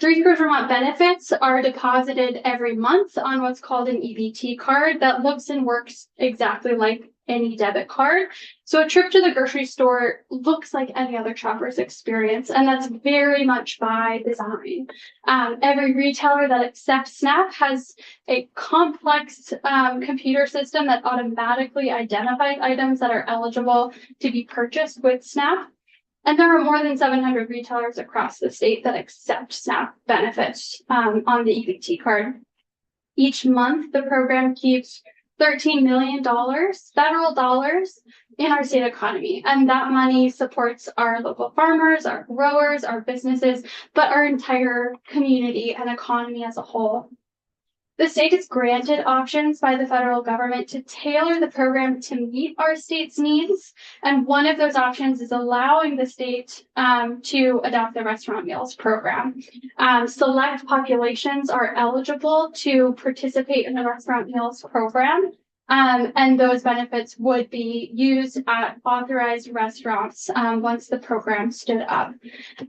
Three Squares Vermont benefits are deposited every month on what's called an EBT card that looks and works exactly like any debit card. So a trip to the grocery store looks like any other shopper's experience, and that's very much by design. Every retailer that accepts SNAP has a complex computer system that automatically identifies items that are eligible to be purchased with SNAP. And there are more than 700 retailers across the state that accept SNAP benefits on the EBT card. Each month, the program keeps $13 million federal dollars in our state economy. And that money supports our local farmers, our growers, our businesses, but our entire community and economy as a whole. The state is granted options by the federal government to tailor the program to meet our state's needs. And one of those options is allowing the state to adopt the restaurant meals program. Select populations are eligible to participate in the restaurant meals program. And those benefits would be used at authorized restaurants once the program stood up.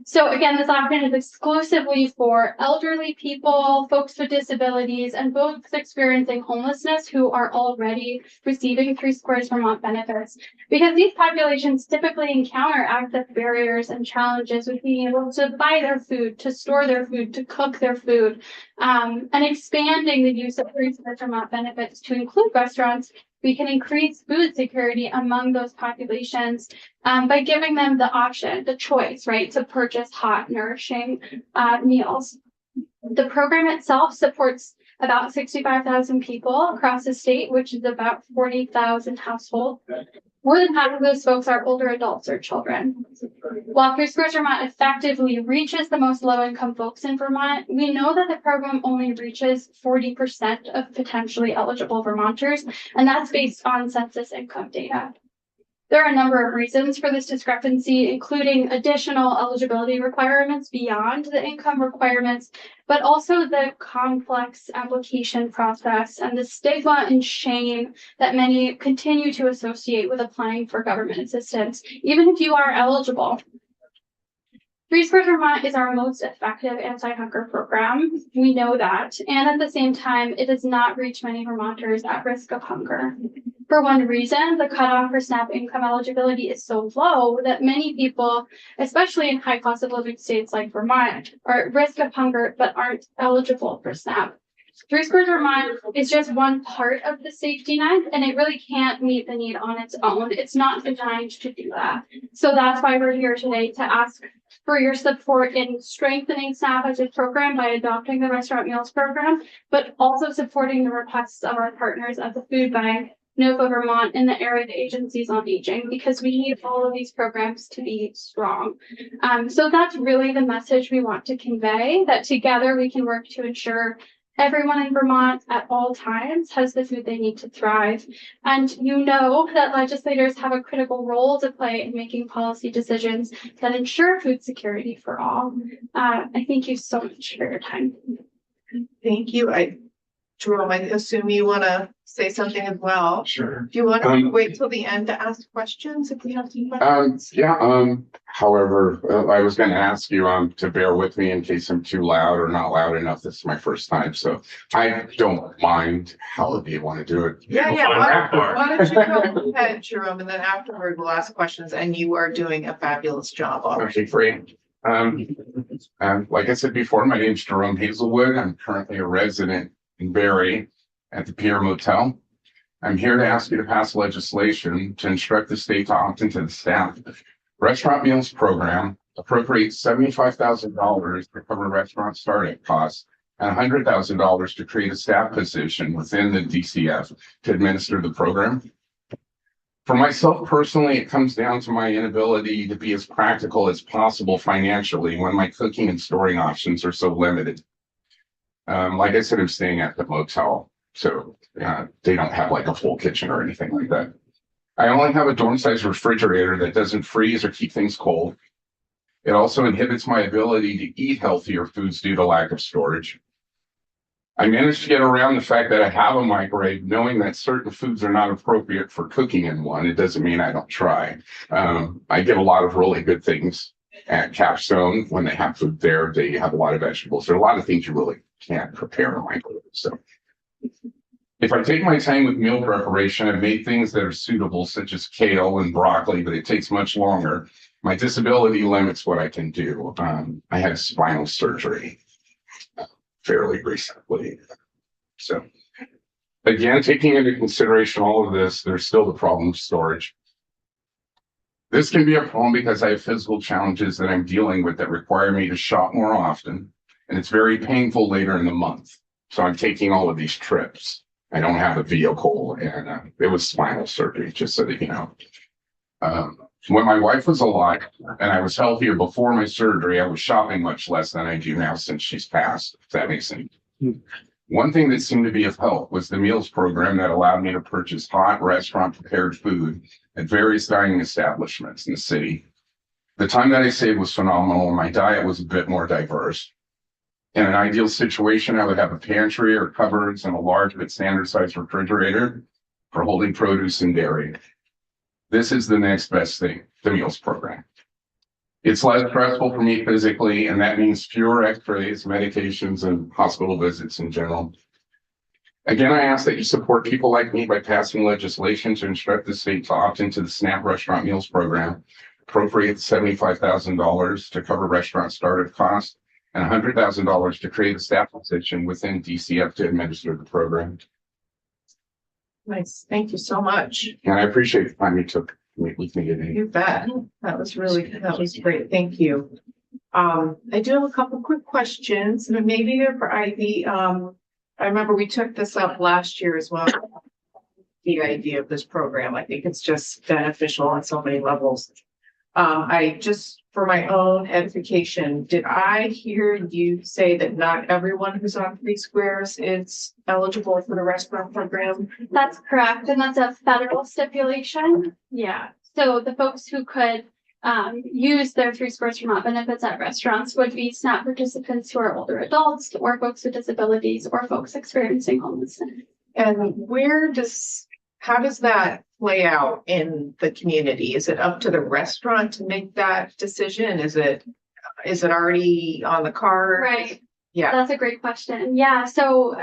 So again, this option is exclusively for elderly people, folks with disabilities, and folks experiencing homelessness who are already receiving Three Squares Vermont benefits, because these populations typically encounter access barriers and challenges with being able to buy their food, to store their food, to cook their food, and expanding the use of Three Squares Vermont benefits to include restaurants. We can increase food security among those populations by giving them the option, the choice, right, to purchase hot, nourishing meals. The program itself supports about 65,000 people across the state, which is about 40,000 households. More than half of those folks are older adults or children. While Three Squares Vermont effectively reaches the most low-income folks in Vermont, we know that the program only reaches 40% of potentially eligible Vermonters, and that's based on census income data. There are a number of reasons for this discrepancy, including additional eligibility requirements beyond the income requirements, but also the complex application process and the stigma and shame that many continue to associate with applying for government assistance, even if you are eligible. Three Squares Vermont is our most effective anti-hunger program. We know that. And at the same time, it does not reach many Vermonters at risk of hunger. For one reason, the cutoff for SNAP income eligibility is so low that many people, especially in high cost of living states like Vermont, are at risk of hunger but aren't eligible for SNAP. Three Squares Vermont is just one part of the safety net, and it really can't meet the need on its own. It's not designed to do that. So that's why we're here today, to ask for your support in strengthening SNAP as a program by adopting the Restaurant Meals Program, but also supporting the requests of our partners at the Food Bank, NOFA Vermont, and the area agencies on aging, because we need all of these programs to be strong. So that's really the message we want to convey, that together we can work to ensure everyone in Vermont at all times has the food they need to thrive. And you know that legislators have a critical role to play in making policy decisions that ensure food security for all. I thank you so much for your time. Thank you. Jerome, I assume you want to say something as well. Sure. Do you want to wait till the end to ask questions if we have some questions? However, I was gonna ask you to bear with me in case I'm too loud or not loud enough. This is my first time, so I don't mind however you want to do it. Yeah. Why don't you go ahead, Jerome, and then afterward we'll ask questions, and you are doing a fabulous job already. Okay, great. Like I said before, my name is Jerome Hazelwood. I'm currently a resident in Barre at the Pier Motel. I'm here to ask you to pass legislation to instruct the state to opt into the SNAP Restaurant Meals Program, appropriate $75,000 to cover restaurant startup costs, and $100,000 to create a staff position within the DCF to administer the program. For myself personally, it comes down to my inability to be as practical as possible financially when my cooking and storing options are so limited. Like I said, I'm staying at the motel, so they don't have like a full kitchen or anything like that. I only have a dorm-sized refrigerator that doesn't freeze or keep things cold. It also inhibits my ability to eat healthier foods due to lack of storage. I managed to get around the fact that I have a microwave, knowing that certain foods are not appropriate for cooking in one. It doesn't mean I don't try. I get a lot of really good things at Capstone. When they have food there, they have a lot of vegetables. There are a lot of things you really can't prepare in a microwave. So if I take my time with meal preparation, I've made things that are suitable, such as kale and broccoli, but it takes much longer. My disability limits what I can do. I had spinal surgery fairly recently. So again, taking into consideration all of this, there's still the problem of storage. This can be a problem because I have physical challenges that I'm dealing with that require me to shop more often, and it's very painful later in the month. So I'm taking all of these trips. I don't have a vehicle, and it was spinal surgery, just so that you know. When my wife was alive and I was healthier before my surgery, I was shopping much less than I do now since she's passed, if that makes sense. One thing that seemed to be of help was the meals program that allowed me to purchase hot restaurant prepared food at various dining establishments in the city. The time that I saved was phenomenal, and my diet was a bit more diverse. In an ideal situation, I would have a pantry or cupboards and a large but standard size refrigerator for holding produce and dairy. This is the next best thing, the meals program. It's less stressful for me physically, and that means fewer x-rays, medications, and hospital visits in general. Again, I ask that you support people like me by passing legislation to instruct the state to opt into the SNAP Restaurant Meals Program, appropriate $75,000 to cover restaurant startup costs, and $100,000 to create a staff position within DCF to administer the program. Nice. Thank you so much. And I appreciate the time you took to meet with me today. You bet. That was great. Thank you. I do have a couple quick questions, but maybe they're for Ivy. I remember we took this up last year as well. the idea of this program. I think it's just beneficial on so many levels. I just, for my own edification, did I hear you say that not everyone who's on Three Squares is eligible for the restaurant program? That's correct, and that's a federal stipulation. Yeah, so the folks who could use their Three Squares Vermont benefits at restaurants would be SNAP participants who are older adults, or folks with disabilities, or folks experiencing homelessness. And how does that play out in the community? Is it up to the restaurant to make that decision? Is it already on the card? Right. Yeah. That's a great question. Yeah, so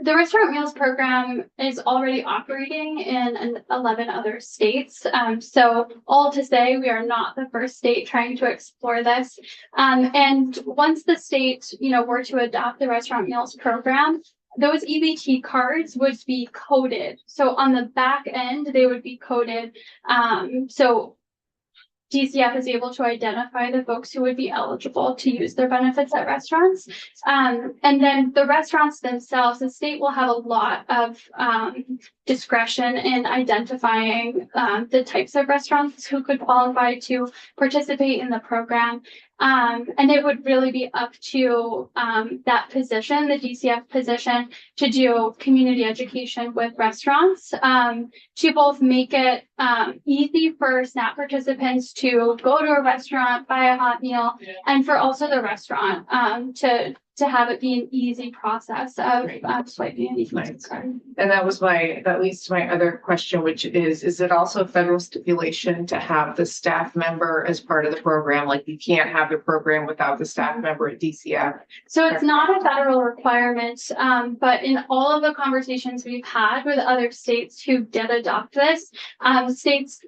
the restaurant meals program is already operating in 11 other states. So all to say, we are not the first state trying to explore this. And once the state, were to adopt the restaurant meals program, those EBT cards would be coded. So on the back end, they would be coded. So DCF is able to identify the folks who would be eligible to use their benefits at restaurants. And then the restaurants themselves, the state will have a lot of discretion in identifying the types of restaurants who could qualify to participate in the program. And it would really be up to that position, the DCF position, to do community education with restaurants, to both make it easy for SNAP participants to go to a restaurant, buy a hot meal, and for also the restaurant to have it be an easy process of swiping an EBT card. And that leads to my other question, which is it also a federal stipulation to have the staff member as part of the program? Like you can't have the program without the staff member at DCF. So it's not a federal requirement, but in all of the conversations we've had with other states who did adopt this, states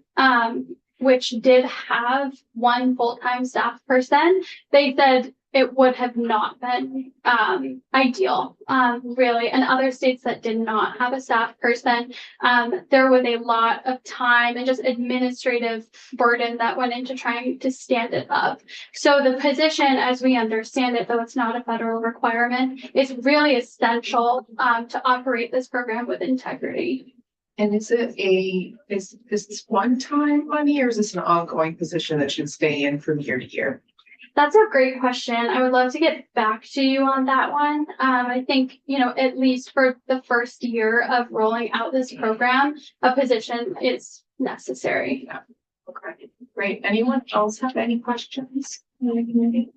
which did have one full-time staff person, they said it would have not been ideal, really. And other states that did not have a staff person, there was a lot of time and just administrative burden that went into trying to stand it up. So the position, as we understand it, though it's not a federal requirement, is really essential to operate this program with integrity. And is this one-time money or is this an ongoing position that should stay in from year to year? That's a great question. I would love to get back to you on that one. I think, at least for the first year of rolling out this program, a position is necessary. Yeah. Okay, great. Anyone else have any questions in the community?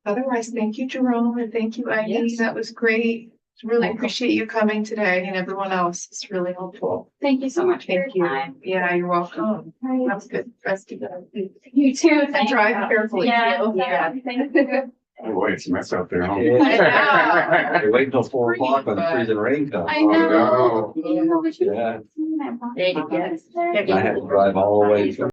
Otherwise, thank you, Jerome, and thank you, Ivy. Yes. That was great. Really appreciate you coming today and everyone else. It's really helpful. Thank you so much for Thank your you. time. Yeah, you're welcome. Right. Have a good rest of the day. You too. And Thank drive you. carefully. Yeah. Yeah. Thank you. Oh, boy, it's a mess out there. Huh? Yeah. They wait till 4 o'clock when the But- freezing rain comes. I know. Oh, Yeah. There you go. I had to drive all the way through.